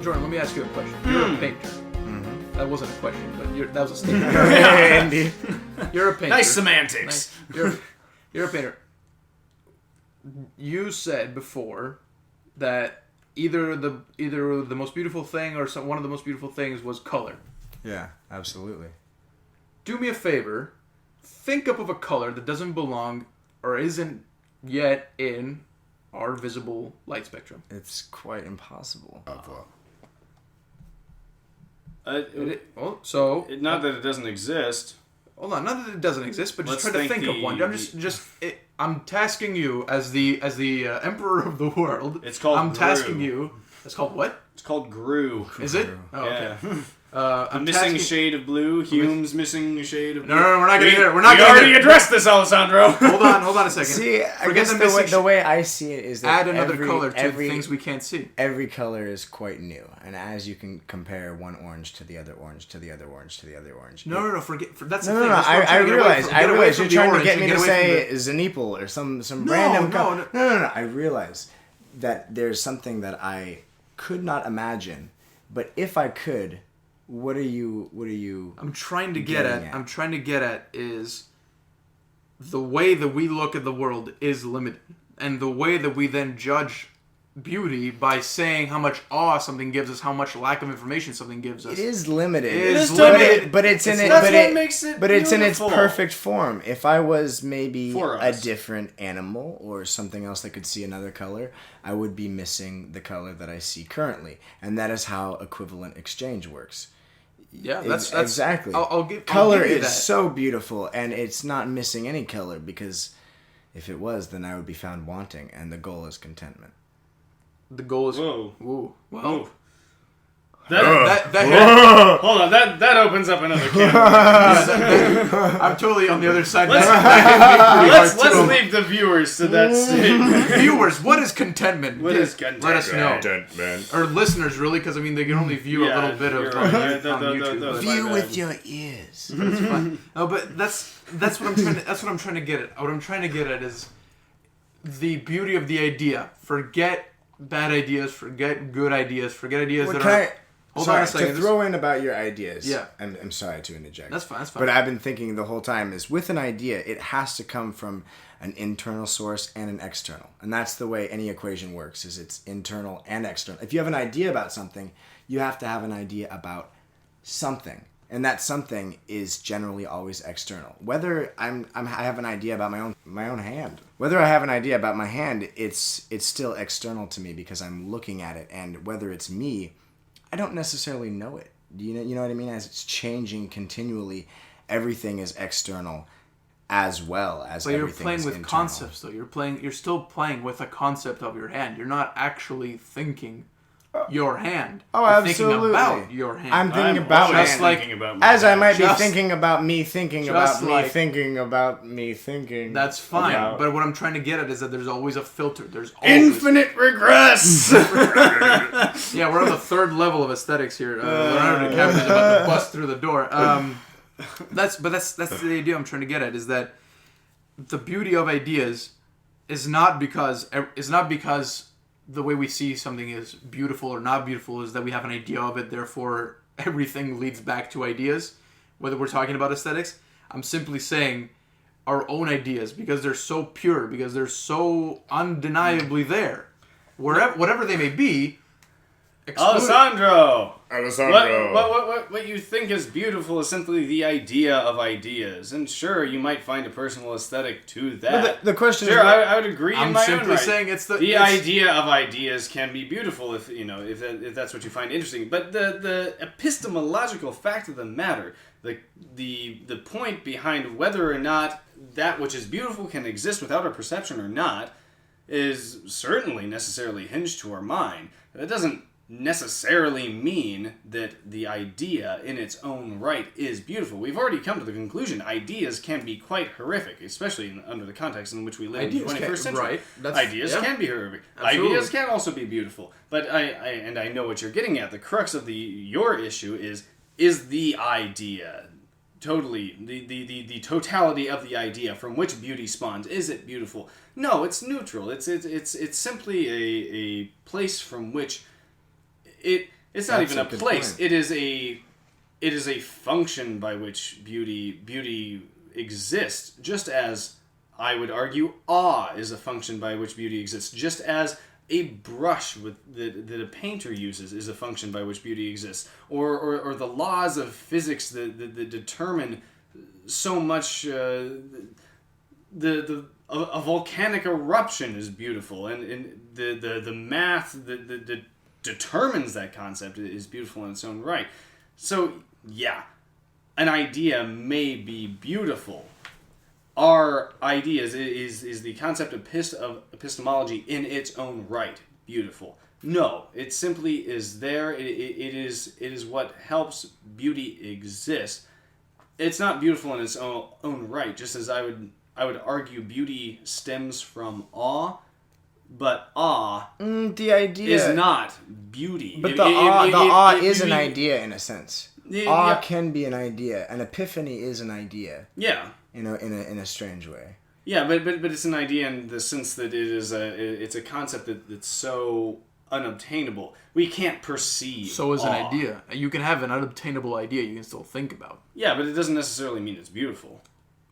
Jordan, let me ask you a question. You're a painter. Mm-hmm. That wasn't a question, but that was a statement. Andy. You're a painter. Nice semantics. You're a painter. You said before that either the most beautiful thing or one of the most beautiful things was color. Yeah, absolutely. Do me a favor. Think up of a color that doesn't belong or isn't yet in our visible light spectrum. It's quite impossible. Not that it doesn't exist. Hold on, not that it doesn't exist, but just try to think of one. I'm tasking you as the emperor of the world. It's called Gru. Tasking you. It's called what? It's called Gru. Is it? Oh, yeah. Okay. I'm missing shade of blue. Hume's missing a shade of blue. No, we're not getting there. We already addressed this, Alessandro. Hold on a second. See, I guess the way I see it is that add another color to things we can't see. Every color is quite new, and as you can compare one orange to the other orange to the other orange to the other orange. No. Forget. That's the thing. No. I realize you're trying to get me to say Zanipal or some random. No. I realize that there's something that I could not imagine, but if I could. What are you? I'm trying to get at is the way that we look at the world is limited, and the way that we then judge beauty by saying how much awe something gives us, how much lack of information something gives us. It is limited. It is limited, but it's in it. That's what makes it But it's in its beautiful. perfect form. If I was maybe a different animal or something else that could see another color, I would be missing the color that I see currently, and that is how equivalent exchange works. Yeah, that's exactly. I'll give color you is that. so beautiful, and it's not missing any color, because if it was, then I would be found wanting, and the goal is contentment. The goal is whoa. Well, whoa. Hold on, that opens up another can. I'm totally on the other side. Let's leave the viewers to that state. Viewers, what is contentment? What is contentment? Let us know. Contentment. Or listeners, really, because I mean they can only view a little bit of on YouTube. View with your ears. But it's fine. No, but that's what I'm trying to. That's what I'm trying to get at. What I'm trying to get at is the beauty of the idea. Forget bad ideas. Forget good ideas. Forget ideas that are. Hold on a second. To throw in about your ideas. Yeah. I'm sorry to interject. That's fine. But I've been thinking the whole time is with an idea, it has to come from an internal source and an external. And that's the way any equation works, is it's internal and external. If you have an idea about something, you have to have an idea about something. And that something is generally always external. Whether I have an idea about my own hand. Whether I have an idea about my hand, it's still external to me because I'm looking at it. And whether it's me, I don't necessarily know it. You know what I mean? As it's changing continually, everything is external as well as everything is internal. But you're playing with concepts, though. You're still playing with a concept of your hand. You're not actually thinking your hand. Oh, you're absolutely. Thinking about your hand. I'm thinking about my hand. Thinking about as I might be thinking about me thinking about me like, thinking about me thinking. That's fine. About. But what I'm trying to get at is that there's always a filter. There's always infinite regress. Yeah, we're on the third level of aesthetics here. Leonardo DiCaprio's about to bust through the door. That's the idea I'm trying to get at, is that the beauty of ideas is not because the way we see something is beautiful or not beautiful, is that we have an idea of it, therefore everything leads back to ideas, whether we're talking about aesthetics. I'm simply saying our own ideas, because they're so pure, because they're so undeniably there, whatever they may be. Alessandro! What you think is beautiful is simply the idea of ideas. And sure, you might find a personal aesthetic to that. But the question sure, is... I would agree in my own right. I'm simply saying it's the idea of ideas can be beautiful if that's what you find interesting. But the epistemological fact of the matter, the point behind whether or not that which is beautiful can exist without our perception or not, is certainly necessarily hinged to our mind. That doesn't necessarily mean that the idea in its own right is beautiful. We've already come to the conclusion ideas can be quite horrific, especially under the context in which we live in the 21st century. Right. Ideas can be horrific. Absolutely. Ideas can also be beautiful. But I know what you're getting at. The crux of your issue is the idea. Totally. The totality of the idea from which beauty spawns. Is it beautiful? No, it's neutral. It's simply a place from which It's not That's even a a good place. point. It is a function by which beauty exists, just as I would argue awe is a function by which beauty exists, just as a brush that a painter uses is a function by which beauty exists, or the laws of physics that determine so much. A volcanic eruption is beautiful, and the math that determines that concept is beautiful in its own right. So yeah, an idea may be beautiful. Our ideas is the concept of epistemology in its own right beautiful. No, it simply is there. It is what helps beauty exist. It's not beautiful in its own right, just as I would argue beauty stems from awe, but awe the idea is not beauty. But the awe is an idea in a sense. Awe Yeah. can be an idea. An epiphany is an idea. Yeah. In a strange way. Yeah, but it's an idea in the sense that it's a concept that's so unobtainable. We can't perceive. So is an awe. idea. You can have an unobtainable idea you can still think about. Yeah, but it doesn't necessarily mean it's beautiful.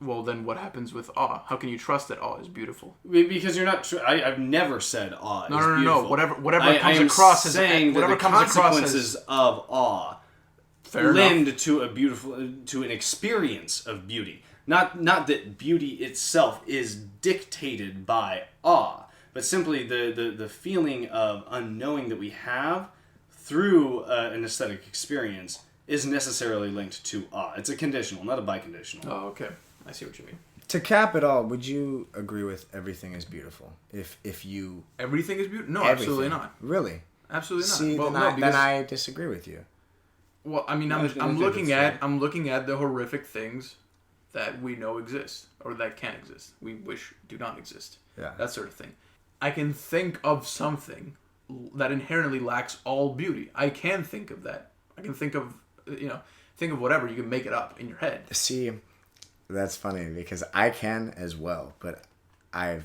Well, then what happens with awe? How can you trust that awe is beautiful? Because you're not. I've never said awe. No, is no, beautiful. no. Whatever comes am across as saying whatever that the comes across consequences of awe Fair lend enough. to an experience of beauty. Not that beauty itself is dictated by awe, but simply the feeling of unknowing that we have through an aesthetic experience is necessarily linked to awe. It's a conditional, not a biconditional. Oh, okay. I see what you mean. To cap it all, would you agree with everything is beautiful? If you Everything is beautiful? No, everything. absolutely not. Really? Absolutely not. See, Well, then, no, then because I disagree with you. well, I mean, I I'm think looking it's at the horrific things that we know exist or that can exist. We wish do not exist. Yeah. That sort of thing. I can think of something that inherently lacks all beauty. I can think of that. I can think of whatever. You can make it up in your head. See, that's funny because I can as well, but I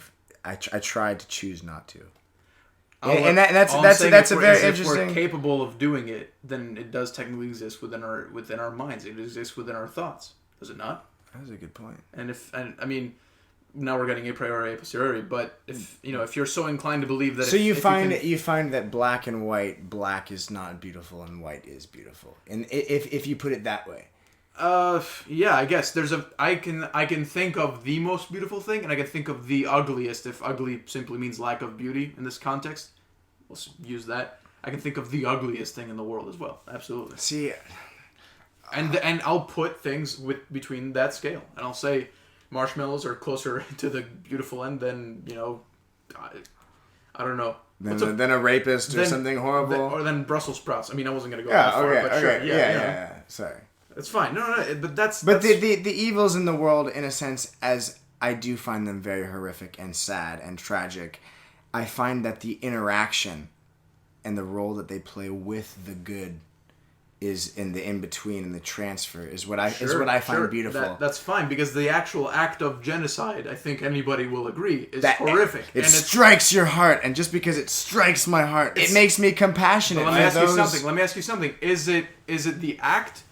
tried to choose not to. That's All I'm a saying very is if interesting. we're capable of doing it, then it does technically exist within our minds. It exists within our thoughts. Does it not? That's a good point. And I mean, now we're getting a priori, a posteriori. But if you're so inclined to believe that, So you find that black and white, black is not beautiful and white is beautiful, and if you put it that way. Yeah, I guess I can think of the most beautiful thing, and I can think of the ugliest. If ugly simply means lack of beauty in this context, let's use that. I can think of the ugliest thing in the world as well. Absolutely. See, and I'll put things between that scale, and I'll say marshmallows are closer to the beautiful end than I don't know. than a rapist or something horrible, or than Brussels sprouts. I mean, I wasn't gonna go yeah, that far, okay, but okay, sure, yeah. Sorry. It's fine. No, but that's. But the evils in the world, in a sense, as I do find them very horrific and sad and tragic, I find that the interaction and the role that they play with the good is in the in-between and the transfer is what I find beautiful. That's fine, because the actual act of genocide, I think anybody will agree, is horrific. It strikes your heart, and just because it strikes my heart, it makes me compassionate. Let me ask you something. Is it the act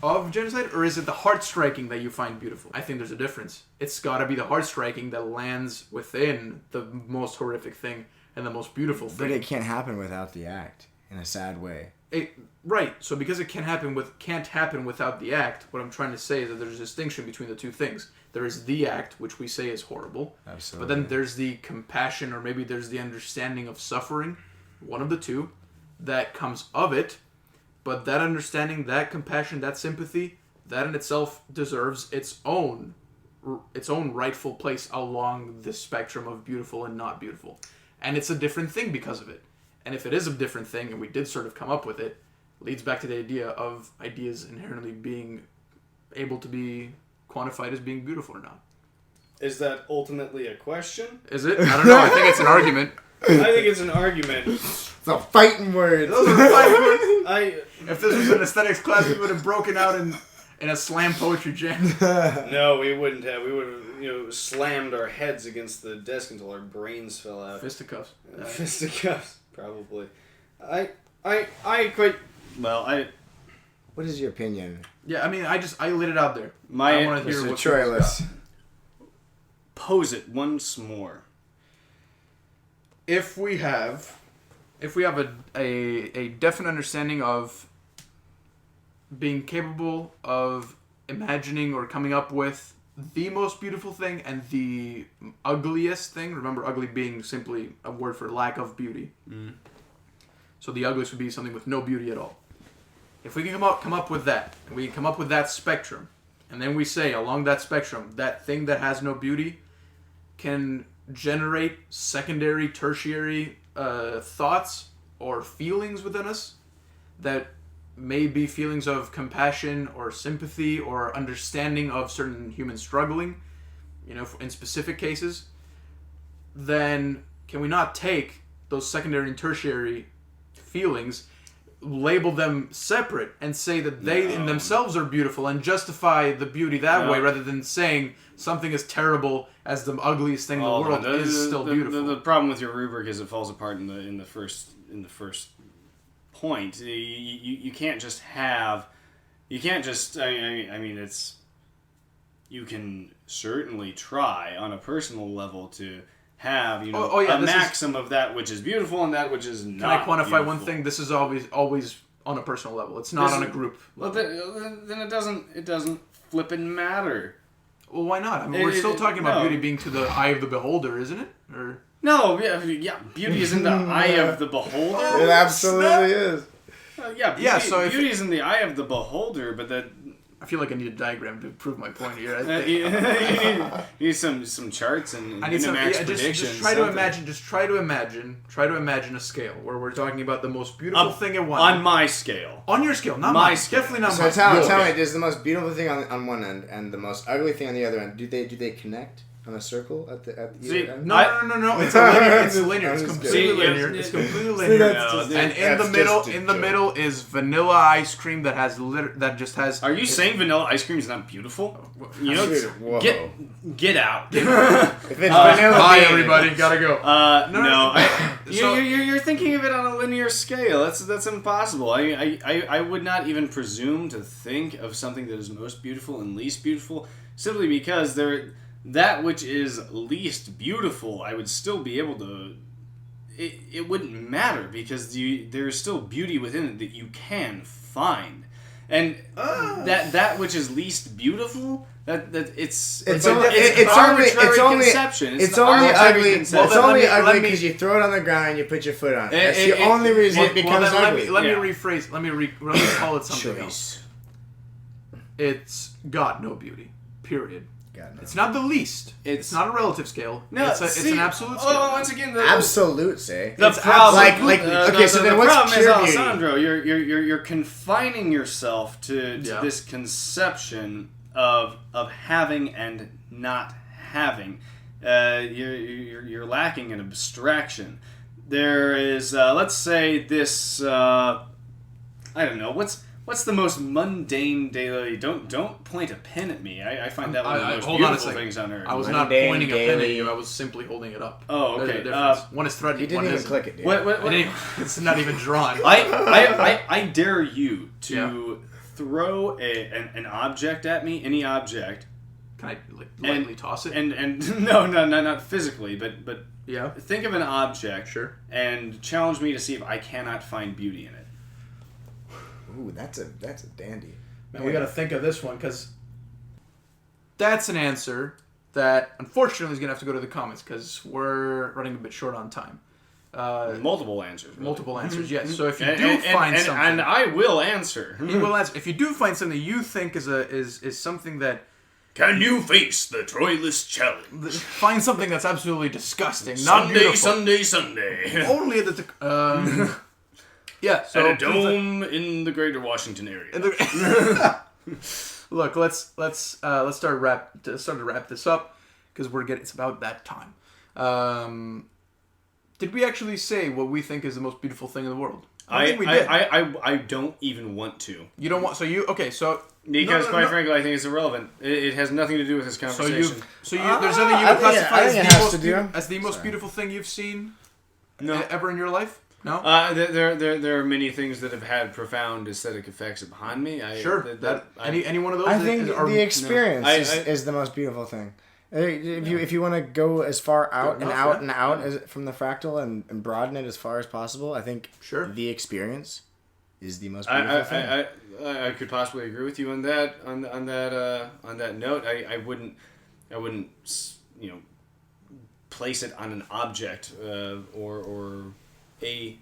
of genocide, or is it the heart striking that you find beautiful? I think there's a difference. It's got to be the heart striking that lands within the most horrific thing and the most beautiful thing. But it can't happen without the act, in a sad way. Right. So because it can't happen without the act, what I'm trying to say is that there's a distinction between the two things. There is the act, which we say is horrible. Absolutely. But then there's the compassion, or maybe there's the understanding of suffering, one of the two, that comes of it. But that understanding, that compassion, that sympathy, that in itself deserves its own rightful place along the spectrum of beautiful and not beautiful. And it's a different thing because of it. And if it is a different thing, and we did sort of come up with it, leads back to the idea of ideas inherently being able to be quantified as being beautiful or not. Is that ultimately a question? Is it? I don't know. I think it's an argument. I think it's an argument. It's a fighting word. Those are fighting words. If If this was an aesthetics class, we would have broken out in a slam poetry jam. No, we wouldn't have. We would have, slammed our heads against the desk until our brains fell out. Fisticuffs. Fisticuffs, probably. I I quite well. What is your opinion? Yeah, I mean, I laid it out there. My I want to hear Mr. what Troilus. Pose it once more. If we have a definite understanding of being capable of imagining or coming up with the most beautiful thing and the ugliest thing, remember ugly being simply a word for lack of beauty. So the ugliest would be something with no beauty at all. If we can come up with that, and we can come up with that spectrum, and then we say along that spectrum, that thing that has no beauty can generate secondary, tertiary thoughts or feelings within us that may be feelings of compassion or sympathy or understanding of certain human struggling, in specific cases, then can we not take those secondary and tertiary feelings, label them separate, and say that they in themselves are beautiful and justify the beauty that way, rather than saying something as terrible as the ugliest thing in the world is still beautiful? The problem with your rubric is it falls apart in the first point. You can't just have. You can't just. I mean, it's. You can certainly try on a personal level to have a maxim of that which is beautiful and that which is not. Can I quantify beautiful. one thing? This is always on a personal level. It's not on a group level. Well, then it doesn't flippin' matter. Well, why not? I mean, we're still talking about beauty being to the eye of the beholder, isn't it? Or no, yeah, beauty is in the eye of the beholder. It absolutely is. Beauty is in the eye of the beholder, but that. I feel like I need a diagram to prove my point here. You need some charts and I need some. predictions. Just try to imagine. Just try to imagine a scale where we're talking about the most beautiful thing at one. On my scale. On your scale, not my mine. scale. Definitely not So mine. tell me, there's the most beautiful thing on one end and the most ugly thing on the other end. Do they connect on a circle at the either end? No. It's linear. It's linear. It's completely linear. It's completely linear. And in the middle is vanilla ice cream that just has. Are you saying vanilla ice cream is not beautiful? Whoa. Get out. If it's vanilla, Bye, bean, everybody. Gotta go. You're thinking of it on a linear scale. That's impossible. I would not even presume to think of something that is most beautiful and least beautiful, simply because that which is least beautiful, I would still be able to. It wouldn't matter because there's still beauty within it that you can find, and that which is least beautiful. It's only conception. It's an only arbitrary ugly. conception. It's only ugly because you throw it on the ground and you put your foot on it. That's the only reason it becomes ugly. Let me rephrase. Let me call it something else. It's got no beauty. Period. It's not the least. It's not a relative scale. No, it's an absolute scale. Oh, once again, absolute say. The problem, okay. So then, what's problem pure is, beauty? Alessandro, you're confining yourself to this conception of having and not having. You're lacking an abstraction. There is, let's say, this. I don't know. What's the most mundane daily? Don't point a pen at me. I find that one of the most beautiful things on earth. I was not pointing a pen at you. I was simply holding it up. Oh, okay. One is threatening. You didn't even click it, dude. What? It's not even drawn. I dare you to throw an object at me, any object. Can I lightly toss it? And no, not physically, but yeah. Think of an object, sure, and challenge me to see if I cannot find beauty in it. Ooh, that's a dandy. Man, we got to think of this one because that's an answer that unfortunately is going to have to go to the comments because we're running a bit short on time. Multiple answers. Really. Multiple answers, yes. So if you do find something, and I will answer. You will answer. If you do find something you think is something that. Can you face the Troilus challenge? Find something that's absolutely disgusting, not beautiful. Sunday. Only at the. Yeah, so at a dome in the greater Washington area. Look, let's start to wrap this up because it's about that time. Did we actually say what we think is the most beautiful thing in the world? I think we did. I don't even want to. You don't want because quite frankly I think it's irrelevant. It has nothing to do with this conversation. There's something you would classify as the most beautiful thing you've seen ever in your life? No. There are many things that have had profound aesthetic effects upon me. Any one of those. I think the experience No. is the most beautiful thing. If you want to go as far out and out as from the fractal and broaden it as far as possible, I think the experience is the most beautiful thing. I could possibly agree with you on that. On that note, I wouldn't place it on an object or a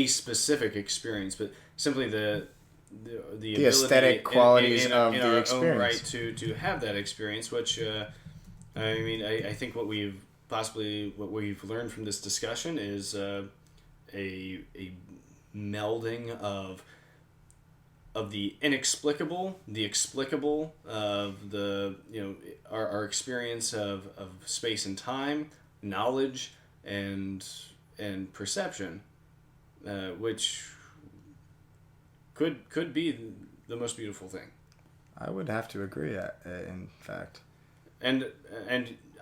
specific experience, but simply the aesthetic qualities of the experience. Own right to have that experience, which I think what we've learned from this discussion is a melding of the inexplicable, the explicable, of the our experience of space and time, knowledge and perception, which could be the most beautiful thing. I would have to agree. In fact, and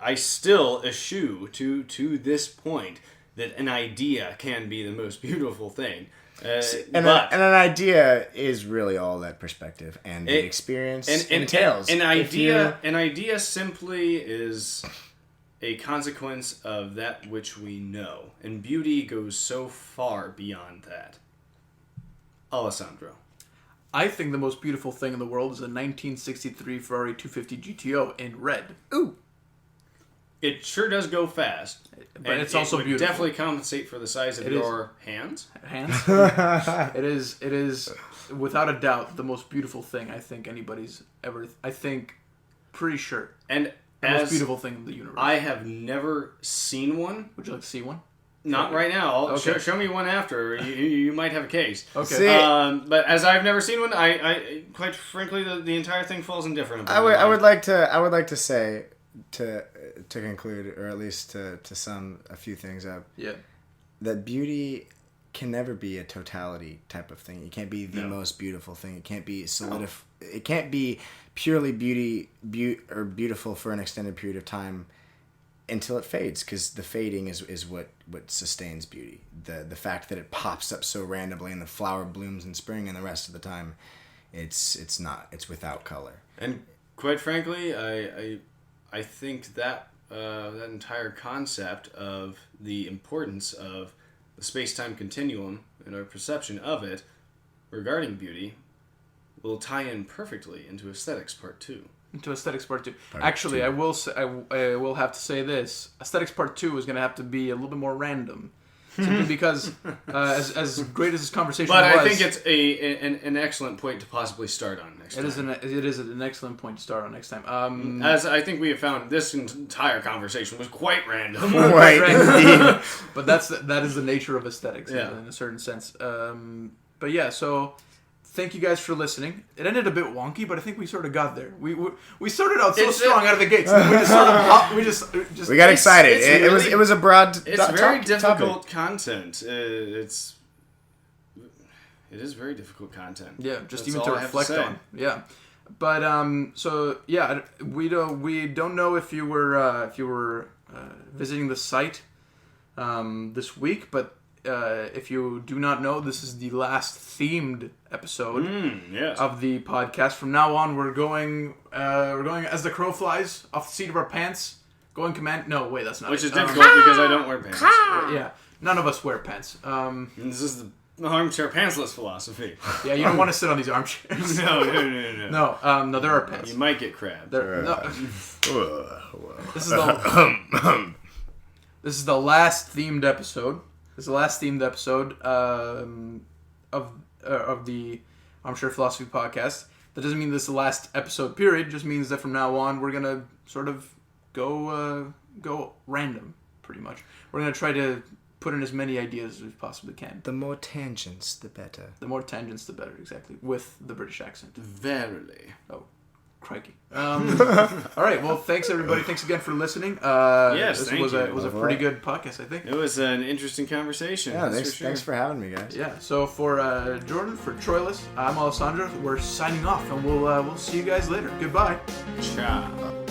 I still eschew to this point that an idea can be the most beautiful thing. And an idea is really all that perspective and the experience entails. An idea simply is a consequence of that which we know, and beauty goes so far beyond that. Alessandro. I think the most beautiful thing in the world is a 1963 Ferrari 250 GTO in red. Ooh. It sure does go fast, but it's also beautiful. Definitely compensate for the size of your hands. It is without a doubt the most beautiful thing I think anybody's ever. Pretty sure. And the most beautiful thing in the universe. I have never seen one. Would you like to see one? Not right now. Okay. Show me one after. You might have a case. Okay. But as I've never seen one, I quite frankly the entire thing falls indifferent. I would like to say to conclude, or at least to sum a few things up. Yeah. That beauty can never be a totality type of thing. It can't be the most beautiful thing. It can't be It can't be purely beautiful for an extended period of time until it fades, because the fading is what sustains beauty. The fact that it pops up so randomly and the flower blooms in spring and the rest of the time it's not. It's without color. And quite frankly, I think that that entire concept of the importance of the space-time continuum and our perception of it regarding beauty will tie in perfectly into Aesthetics Part 2. Actually, I will have to say this. Aesthetics Part 2 is going to have to be a little bit more random. Simply because, as great as this conversation was... But I think it's an excellent point to possibly start on next time. It is an excellent point to start on next time. As I think we have found, this entire conversation was quite random. Right. But that is the nature of aesthetics in a certain sense. But yeah, so... Thank you guys for listening. It ended a bit wonky, but I think we sort of got there. We started out so strong out of the gates. And we just sort of we got excited. It was a broad. It's very difficult content. It is very difficult content. Yeah, just even to reflect on. Yeah, but so yeah, we don't know if you were visiting the site this week, but. If you do not know, this is the last themed episode of the podcast. From now on, we're going as the crow flies off the seat of our pants. Going command. No, wait, that's not. Which is difficult because I don't wear pants. Yeah, none of us wear pants. This is the armchair pantsless philosophy. Yeah, you don't want to sit on these armchairs. No. No, there are pants. You might get crabbed. This is the last themed episode. This is the last themed episode of the Armchair Philosophy Podcast. That doesn't mean this is the last episode, period. It just means that from now on, we're going to sort of go random, pretty much. We're going to try to put in as many ideas as we possibly can. The more tangents, the better. The more tangents, the better, exactly. With the British accent. Verily. Oh, crikey. All right, well, thanks, everybody. Thanks again for listening. Yes, it was a pretty good podcast, I think. It was an interesting conversation. Yeah, thanks for having me, guys. Yeah, so for Jordan, for Troilus, I'm Alessandro. We're signing off, and we'll see you guys later. Goodbye. Ciao.